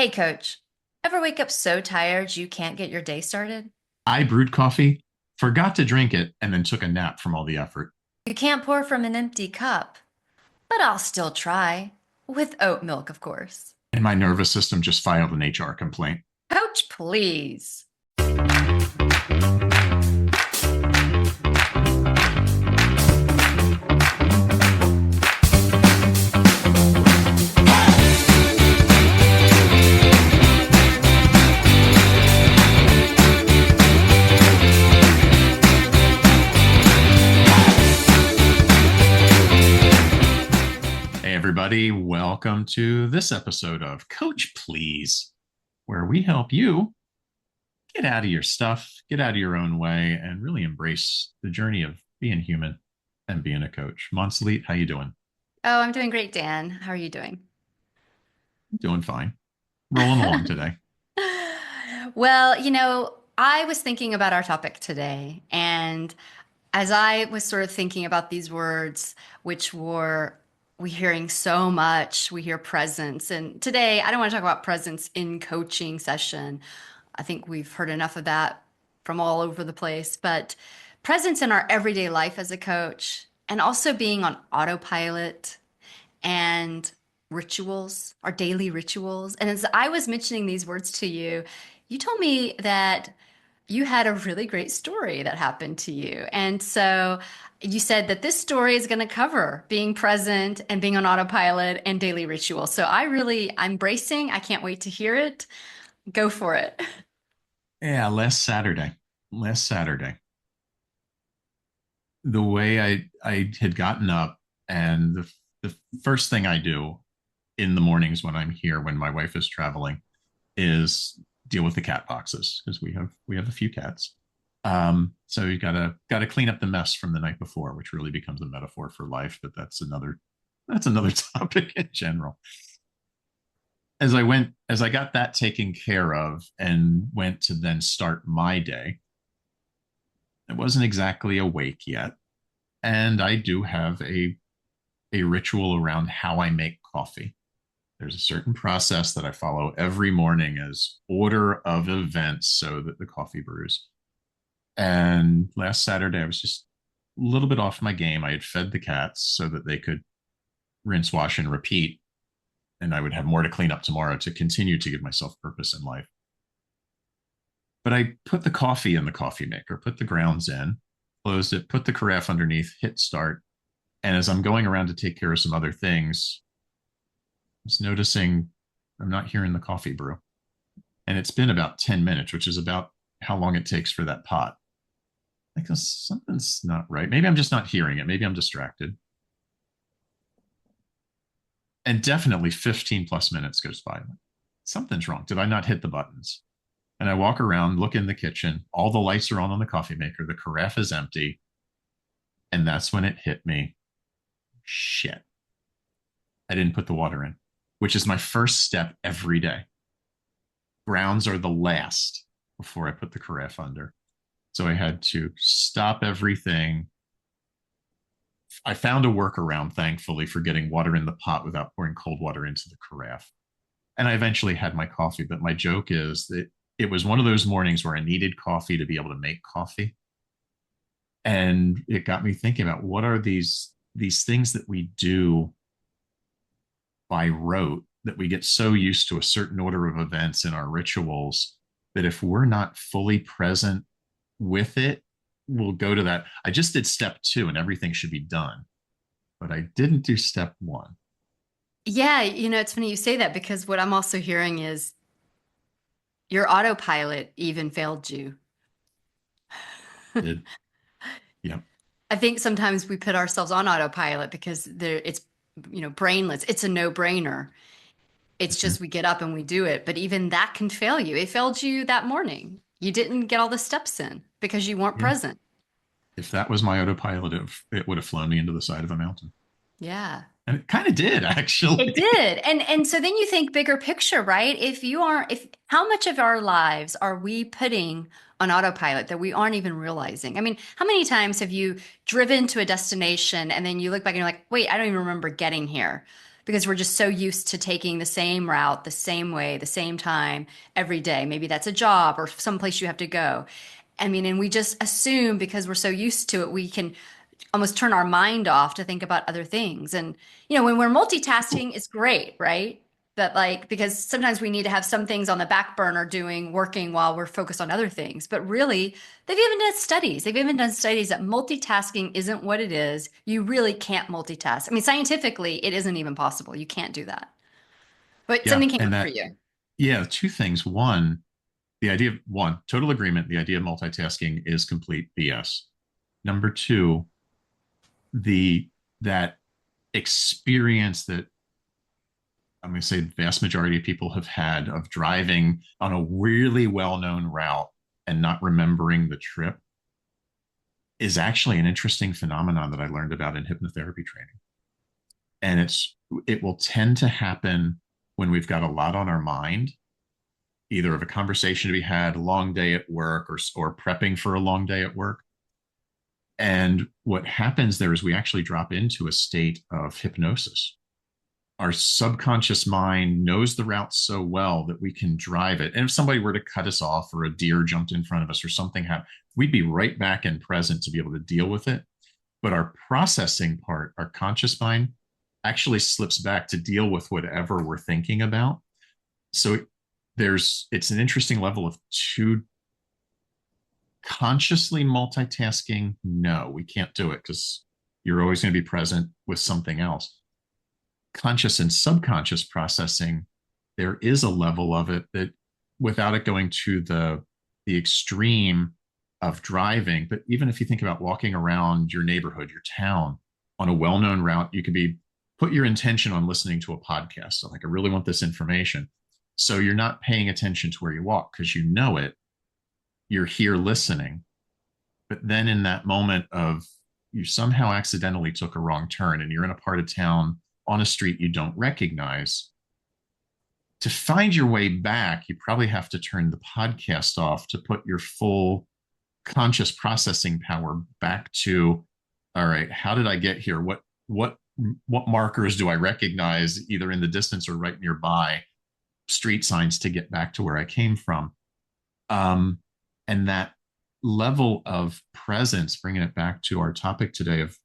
Hey, coach, ever wake up so tired you can't get your day started? I brewed coffee, forgot to drink it, and then took a nap from all the effort. You can't pour from an empty cup, but I'll still try. With oat milk, of course. And my nervous system just filed an HR complaint. Coach, please. Hey, everybody, welcome to this episode of Coach Please, where we help you get out of your stuff, get out of your own way, and really embrace the journey of being human and being a coach. Monsalit, how you doing? Oh, I'm doing great, Dan. How are you doing? Doing fine. Rolling along today. Well, I was thinking about our topic today, and as I was sort of thinking about these words, which were we hearing so much, we hear presence. And today, I don't want to talk about presence in coaching session. I think we've heard enough of that from all over the place, but presence in our everyday life as a coach and also being on autopilot and rituals, our daily rituals. And as I was mentioning these words to you, you told me that you had a really great story that happened to you. And so you said that this story is going to cover being present and being on autopilot and daily rituals. So I'm bracing. I can't wait to hear it. Go for it. Yeah, last Saturday, the way I had gotten up, and the first thing I do in the mornings when I'm here, when my wife is traveling, is deal with the cat boxes because we have a few cats. So you gotta clean up the mess from the night before, which really becomes a metaphor for life, but that's another topic in general. As I got that taken care of and went to then start my day, I wasn't exactly awake yet. And I do have a ritual around how I make coffee. There's a certain process that I follow every morning as order of events so that the coffee brews. And last Saturday, I was just a little bit off my game. I had fed the cats so that they could rinse, wash, and repeat. And I would have more to clean up tomorrow to continue to give myself purpose in life. But I put the coffee in the coffee maker, put the grounds in, closed it, put the carafe underneath, hit start. And as I'm going around to take care of some other things, I was noticing I'm not hearing the coffee brew. And it's been about 10 minutes, which is about how long it takes for that pot. Like something's not right. Maybe I'm just not hearing it. Maybe I'm distracted. And definitely 15 plus minutes goes by. Something's wrong. Did I not hit the buttons? And I walk around, look in the kitchen. All the lights are on the coffee maker. The carafe is empty. And that's when it hit me. Shit. I didn't put the water in, which is my first step every day. Grounds are the last before I put the carafe under. So I had to stop everything. I found a workaround, thankfully, for getting water in the pot without pouring cold water into the carafe. And I eventually had my coffee. But my joke is that it was one of those mornings where I needed coffee to be able to make coffee. And it got me thinking about what are these things that we do by rote, that we get so used to a certain order of events in our rituals that if we're not fully present with it, we'll go to that. I just did step 2 and everything should be done, but I didn't do step 1. Yeah, it's funny you say that because what I'm also hearing is your autopilot even failed you. Did Yep. I think sometimes we put ourselves on autopilot because it's brainless. It's a no-brainer. It's Mm-hmm. just we get up and we do it. But even that can fail you. It failed you that morning. You didn't get all the steps in because you weren't Yeah. present. If that was my autopilot, it would have flown me into the side of a mountain. Yeah. And it kind of did, It actually. did. And so then you think bigger picture, right? If how much of our lives are we putting on autopilot that we aren't even realizing? I mean, how many times have you driven to a destination and then you look back and you're like, wait, I don't even remember getting here. because we're just so used to taking the same route, the same way, the same time every day. Maybe that's a job or someplace you have to go. I mean, and we just assume because we're so used to it, we can almost turn our mind off to think about other things. And, when we're multitasking, it's great, right? But like, because sometimes we need to have some things on the back burner working while we're focused on other things. But really, they've even done studies that multitasking isn't what it is. You really can't multitask. I mean, scientifically, it isn't even possible. You can't do that. But Yeah. something came And up for that, you. yeah, two things. One, the idea of one, total agreement, the idea of multitasking is complete BS. Number two, the that experience that I'm going to say the vast majority of people have had of driving on a really well-known route and not remembering the trip is actually an interesting phenomenon that I learned about in hypnotherapy training. And it will tend to happen when we've got a lot on our mind, either of a conversation to be had, a long day at work, or prepping for a long day at work. And what happens there is we actually drop into a state of hypnosis. Our subconscious mind knows the route so well that we can drive it. And if somebody were to cut us off or a deer jumped in front of us or something happened, we'd be right back in present to be able to deal with it. But our processing part, our conscious mind, actually slips back to deal with whatever we're thinking about. So it's an interesting level of two consciously multitasking. No, we can't do it because you're always going to be present with something else. Conscious and subconscious processing, there is a level of it that without it going to the extreme of driving, but even if you think about walking around your neighborhood, your town on a well-known route, you could be put your intention on listening to a podcast. So like, I really want this information. So you're not paying attention to where you walk because you know it. You're here listening. But then in that moment of you somehow accidentally took a wrong turn and you're in a part of town on a street you don't recognize, to find your way back, you probably have to turn the podcast off to put your full conscious processing power back to, all right, how did I get here? What markers do I recognize either in the distance or right nearby, street signs to get back to where I came from? And that level of presence, bringing it back to our topic today of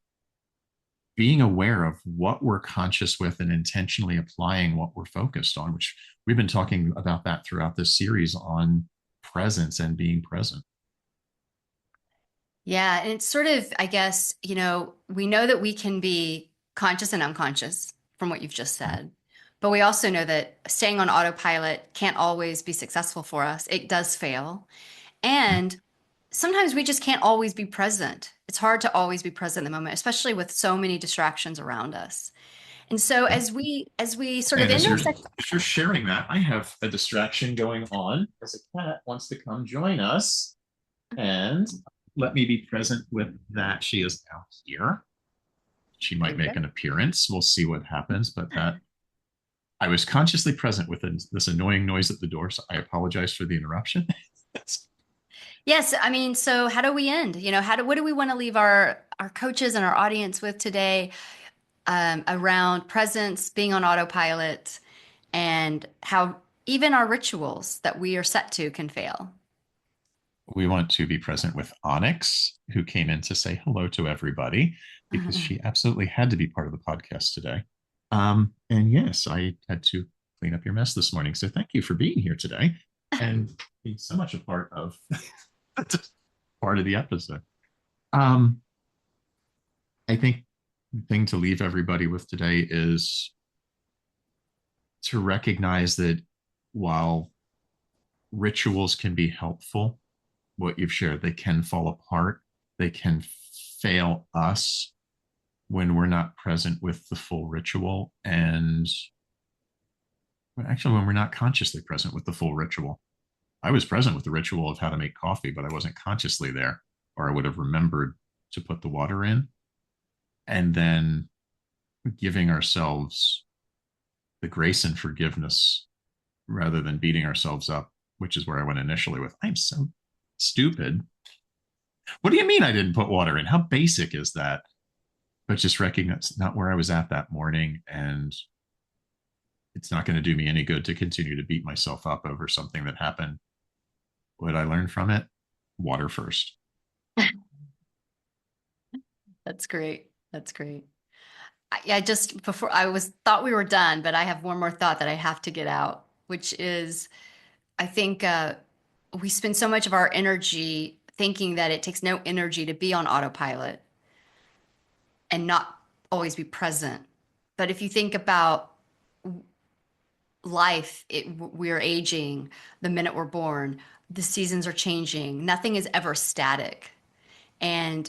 being aware of what we're conscious with and intentionally applying what we're focused on, which we've been talking about that throughout this series on presence and being present. Yeah, and it's sort of, I guess, we know that we can be conscious and unconscious from what you've just said, but we also know that staying on autopilot can't always be successful for us. It does fail. And sometimes we just can't always be present. It's hard to always be present in the moment, especially with so many distractions around us. And so Yeah. as we sort of And end our section, as you're sharing that, I have a distraction going on as a cat wants to come join us. And let me be present with that. She is now here. She there might you go. make an appearance. We'll see what happens. But that I was consciously present with this annoying noise at the door. So I apologize for the interruption. Yes, I mean, so how do we end? What do we want to leave our coaches and our audience with today, around presence, being on autopilot, and how even our rituals that we are set to can fail? We want to be present with Onyx, who came in to say hello to everybody because she absolutely had to be part of the podcast today. And yes, I had to clean up your mess this morning. So thank you for being here today and being so much a part of part of the episode. Um, I think the thing to leave everybody with today is to recognize that while rituals can be helpful, what you've shared, they can fall apart. They can fail us when we're not present with the full ritual. And actually, when we're not consciously present with the full ritual. I was present with the ritual of how to make coffee, but I wasn't consciously there, or I would have remembered to put the water in. And then giving ourselves the grace and forgiveness rather than beating ourselves up, which is where I went initially with, I'm so stupid. What do you mean I didn't put water in? How basic is that? But just recognize not where I was at that morning and It's not going to do me any good to continue to beat myself up over something that happened. What I learned from it? Water first. That's great. That's great. I just before I was thought we were done, but I have one more thought that I have to get out, which is I think we spend so much of our energy thinking that it takes no energy to be on autopilot and not always be present. But if you think about life, we're aging the minute we're born, the seasons are changing, nothing is ever static. And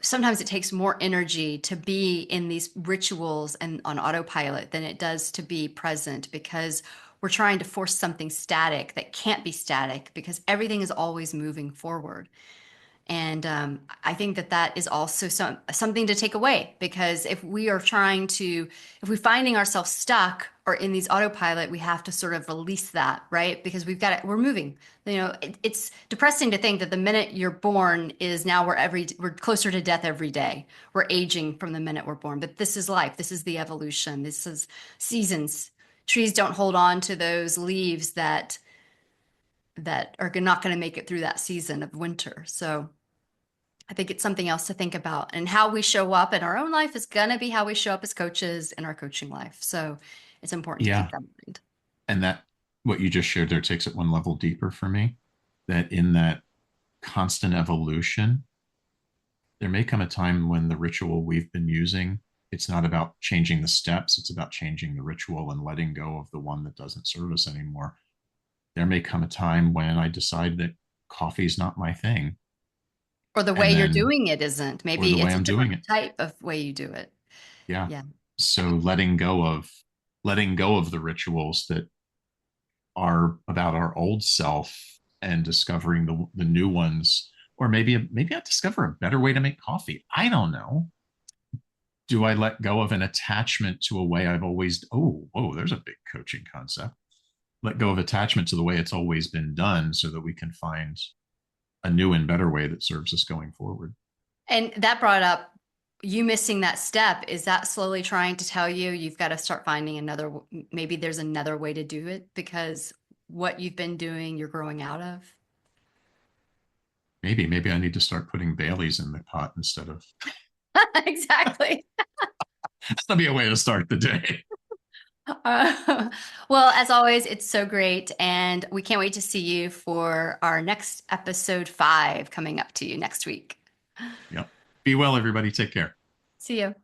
sometimes it takes more energy to be in these rituals and on autopilot than it does to be present because we're trying to force something static that can't be static because everything is always moving forward. And I think that that is also something to take away because if we are trying to, if we're finding ourselves stuck or in these autopilot, we have to sort of release that, right? Because we've got it, we're moving. It's depressing to think that the minute you're born is now we're closer to death every day. We're aging from the minute we're born. But this is life. This is the evolution. This is seasons. Trees don't hold on to those leaves that are not going to make it through that season of winter. So I think it's something else to think about. And how we show up in our own life is going to be how we show up as coaches in our coaching life. So it's important to keep Yeah. that in mind. And that, what you just shared there takes it one level deeper for me. That in that constant evolution, there may come a time when the ritual we've been using, it's not about changing the steps, it's about changing the ritual and letting go of the one that doesn't serve us anymore. There may come a time when I decide that coffee is not my thing. Or the way And you're then, doing it isn't. or the Maybe way it's a I'm doing different it. type of way you do it. Yeah. Yeah. So letting go of the rituals that are about our old self and discovering the new ones, or maybe I discover a better way to make coffee. I don't know. Do I let go of an attachment to a way I've always, oh, whoa, there's a big coaching concept. Let go of attachment to the way it's always been done so that we can find a new and better way that serves us going forward. And that brought up you missing that step. Is that slowly trying to tell you you've got to start finding maybe there's another way to do it because what you've been doing, you're growing out of? Maybe I need to start putting Baileys in the pot instead of. Exactly. That'll be a way to start the day. Uh, well, as always, it's so great. And we can't wait to see you for our next episode 5 coming up to you next week. Yep. Be well, everybody. Take care. See you.